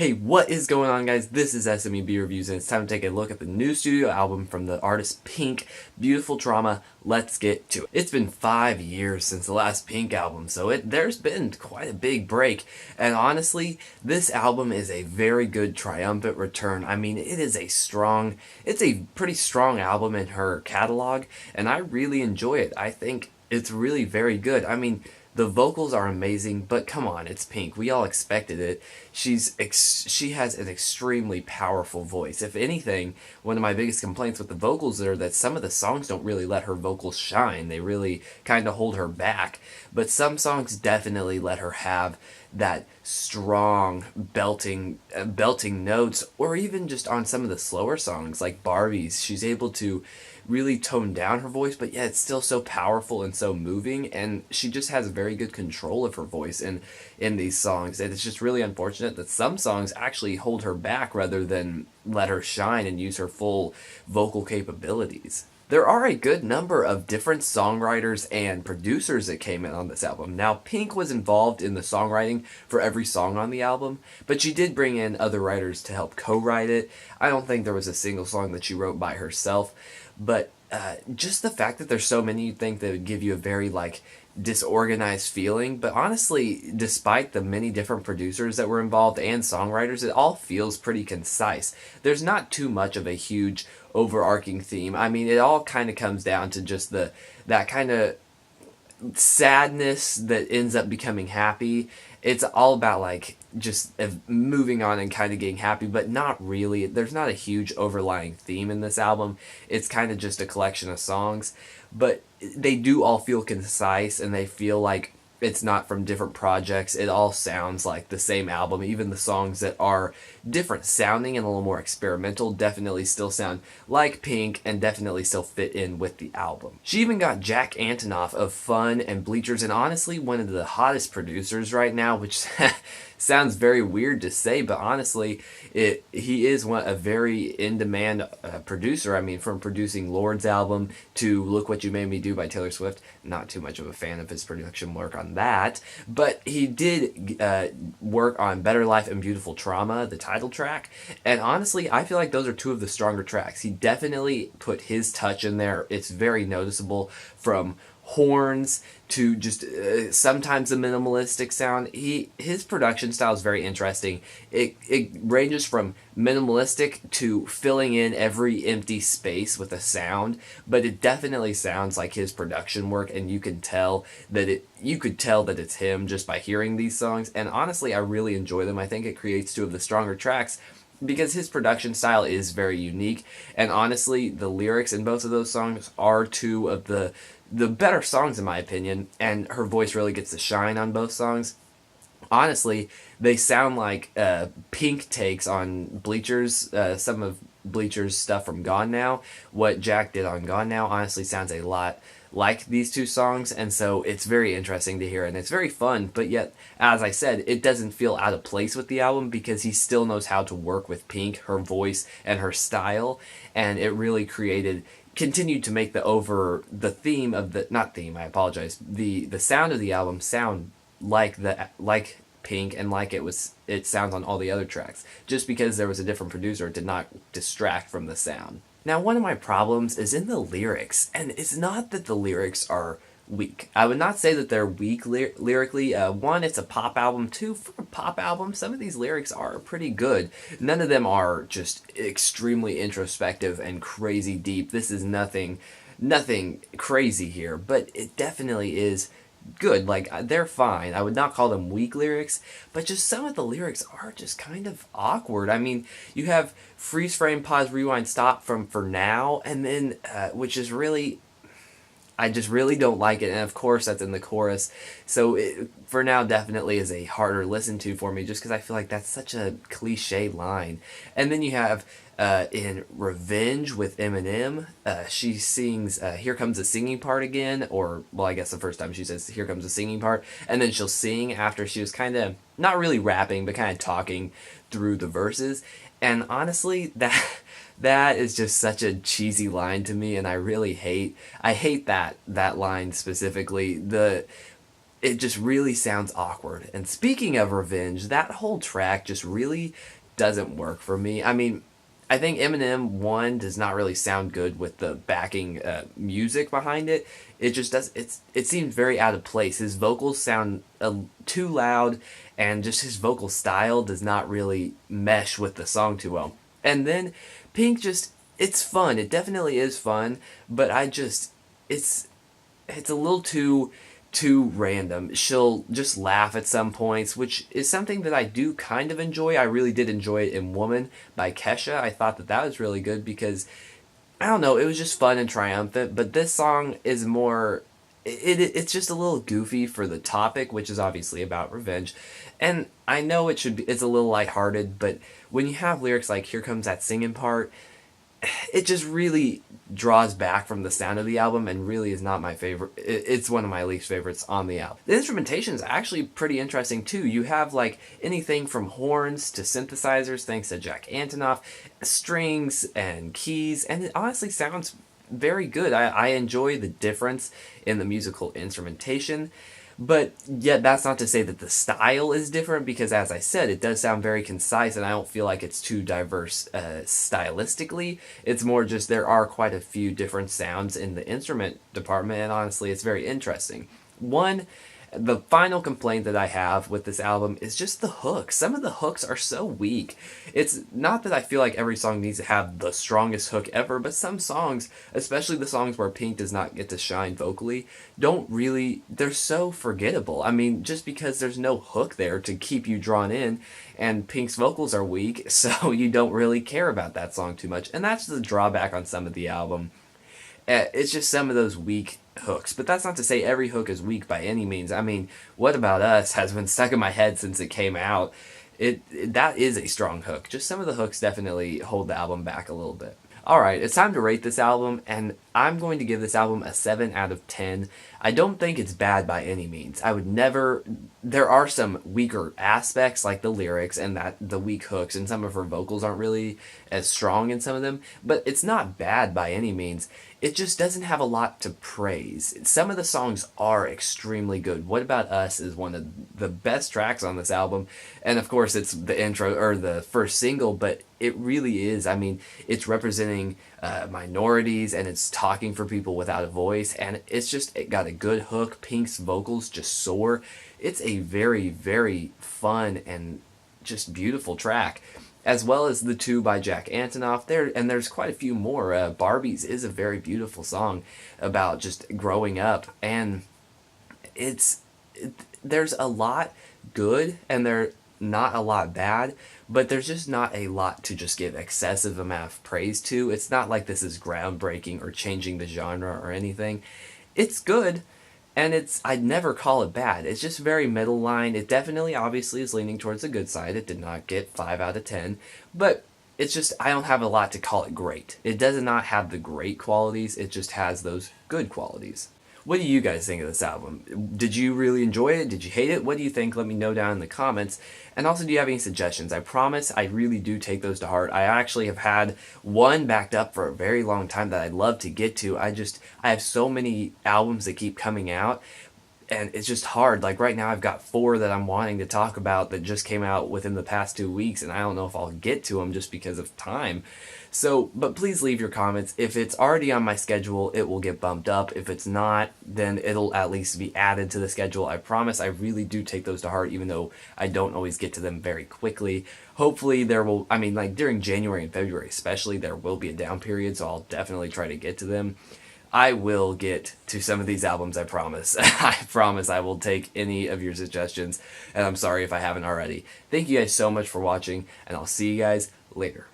Hey, what is going on, guys? This is SMEB Reviews, and it's time to take a look at the new studio album from the artist Pink, Beautiful Trauma. Let's get to it. It's been 5 years since the last Pink album, so there's been quite a big break. And honestly, this album is a very good triumphant return. I mean, it's a pretty strong album in her catalog, and I really enjoy it. I think it's really very good. I mean, the vocals are amazing, but come on, it's Pink. We all expected it. She has an extremely powerful voice. If anything, one of my biggest complaints with the vocals are that some of the songs don't really let her vocals shine. They really kind of hold her back. But some songs definitely let her have that strong belting notes, or even just on some of the slower songs like Barbies, she's able to really tone down her voice, but yet it's still so powerful and so moving, and she just has very good control of her voice in these songs. And it's just really unfortunate that some songs actually hold her back rather than let her shine and use her full vocal capabilities. There are a good number of different songwriters and producers that came in on this album. Now, Pink was involved in the songwriting for every song on the album, but she did bring in other writers to help co-write it. I don't think there was a single song that she wrote by herself, but just the fact that there's so many, you'd think that would give you a very, disorganized feeling. But honestly, despite the many different producers that were involved and songwriters, it all feels pretty concise. There's not too much of a huge overarching theme. I mean, it all kind of comes down to just that kind of sadness that ends up becoming happy. It's all about just moving on and kind of getting happy, but not really. There's not a huge overlying theme in this album. It's kind of just a collection of songs, but they do all feel concise, and they feel like it's not from different projects. It all sounds like the same album. Even the songs that are different sounding and a little more experimental definitely still sound like Pink and definitely still fit in with the album. She even got Jack Antonoff of Fun and Bleachers, and honestly one of the hottest producers right now, which sounds very weird to say, but honestly, he is a very in-demand producer. I mean, from producing Lord's album to Look What You Made Me Do by Taylor Swift. Not too much of a fan of his production work on that, but he did work on Better Life and Beautiful Trauma, the title track, and honestly, I feel like those are two of the stronger tracks. He definitely put his touch in there. It's very noticeable, from horns to just sometimes a minimalistic sound. His production style is very interesting. It ranges from minimalistic to filling in every empty space with a sound, but it definitely sounds like his production work, and you could tell that it's him just by hearing these songs. And honestly, I really enjoy them. I think it creates two of the stronger tracks, because his production style is very unique, and honestly, the lyrics in both of those songs are two of the better songs in my opinion, and her voice really gets to shine on both songs. Honestly, they sound like Pink takes on Bleachers, some of Bleachers' stuff from Gone Now. What Jack did on Gone Now honestly sounds a lot like these two songs, and so it's very interesting to hear, and it's very fun, but yet, as I said, it doesn't feel out of place with the album, because he still knows how to work with Pink, her voice, and her style, and it really continued to make the theme of the, not theme, I apologize, the sound of the album sound like Pink, and like it sounds on all the other tracks. Just because there was a different producer, it did not distract from the sound. Now, one of my problems is in the lyrics, and it's not that the lyrics are weak. I would not say that they're weak lyrically. One, it's a pop album. Two, for a pop album, some of these lyrics are pretty good. None of them are just extremely introspective and crazy deep. This is nothing crazy here, but it definitely is good. They're fine. I would not call them weak lyrics, but just some of the lyrics are just kind of awkward. I mean, you have freeze frame, pause, rewind, stop from For Now, and then which is really, I just really don't like it, and of course that's in the chorus, so For Now definitely is a harder listen to for me, just because I feel like that's such a cliche line. And then you have in Revenge with Eminem, she sings Here Comes the Singing Part again, or, well, I guess the first time she says Here Comes the Singing Part, and then she'll sing after she was kind of, not really rapping, but kind of talking through the verses, and honestly, that is just such a cheesy line to me, and I hate that line specifically. it just really sounds awkward. And speaking of revenge, that whole track just really doesn't work for me. I mean, I think Eminem one does not really sound good with the backing music behind it. It just does. It seems very out of place. His vocals sound too loud, and just his vocal style does not really mesh with the song too well. And then Pink just, it's fun. It definitely is fun, but it's it's a little too random. She'll just laugh at some points, which is something that I do kind of enjoy. I really did enjoy it in Woman by Kesha. I thought that that was really good because, I don't know, it was just fun and triumphant, but this song is more, it's just a little goofy for the topic, which is obviously about revenge. And I know it's a little lighthearted, but when you have lyrics like "Here comes that singing part," it just really draws back from the sound of the album and really is not my favorite. It's one of my least favorites on the album. The instrumentation is actually pretty interesting too. You have like anything from horns to synthesizers thanks to Jack Antonoff, strings and keys, and it honestly sounds very good. I enjoy the difference in the musical instrumentation. But yet, that's not to say that the style is different, because as I said, it does sound very concise, and I don't feel like it's too diverse stylistically. It's more just there are quite a few different sounds in the instrument department, and honestly, it's very interesting. The final complaint that I have with this album is just the hooks. Some of the hooks are so weak. It's not that I feel like every song needs to have the strongest hook ever, but some songs, especially the songs where Pink does not get to shine vocally, they're so forgettable. I mean, just because there's no hook there to keep you drawn in, and Pink's vocals are weak, so you don't really care about that song too much. And that's the drawback on some of the album. It's just some of those weak hooks. But that's not to say every hook is weak by any means. I mean, What About Us has been stuck in my head since it came out. That is a strong hook. Just some of the hooks definitely hold the album back a little bit. Alright, it's time to rate this album, and I'm going to give this album a 7 out of 10. I don't think it's bad by any means. I would never... There are some weaker aspects, like the lyrics and the weak hooks, and some of her vocals aren't really as strong in some of them, but it's not bad by any means. It just doesn't have a lot to praise. Some of the songs are extremely good. What About Us is one of the best tracks on this album, and of course it's the intro, or the first single, but it really is. I mean, it's representing minorities, and it's talking for people without a voice, and it got a good hook. Pink's vocals just soar. It's a very, very fun and just beautiful track, as well as the two by Jack Antonoff. There's quite a few more. Barbies is a very beautiful song about just growing up, and there's a lot good, and there not a lot bad, but there's just not a lot to just give excessive amount of praise to. It's not like this is groundbreaking or changing the genre or anything. It's good, and I'd never call it bad. It's just very middle line. It definitely obviously is leaning towards the good side. It did not get 5 out of 10, but it's just, I don't have a lot to call it great. It does not have the great qualities, it just has those good qualities. What do you guys think of this album? Did you really enjoy it? Did you hate it? What do you think? Let me know down in the comments. And also, do you have any suggestions? I promise I really do take those to heart. I actually have had one backed up for a very long time that I'd love to get to. I have so many albums that keep coming out, and it's just hard. Like right now I've got 4 that I'm wanting to talk about that just came out within the past 2 weeks, and I don't know if I'll get to them just because of time. So, but please leave your comments. If it's already on my schedule, it will get bumped up. If it's not, then it'll at least be added to the schedule. I promise I really do take those to heart, even though I don't always get to them very quickly. Hopefully like during January and February especially, there will be a down period, so I'll definitely try to get to them. I will get to some of these albums, I promise. I promise I will take any of your suggestions, and I'm sorry if I haven't already. Thank you guys so much for watching, and I'll see you guys later.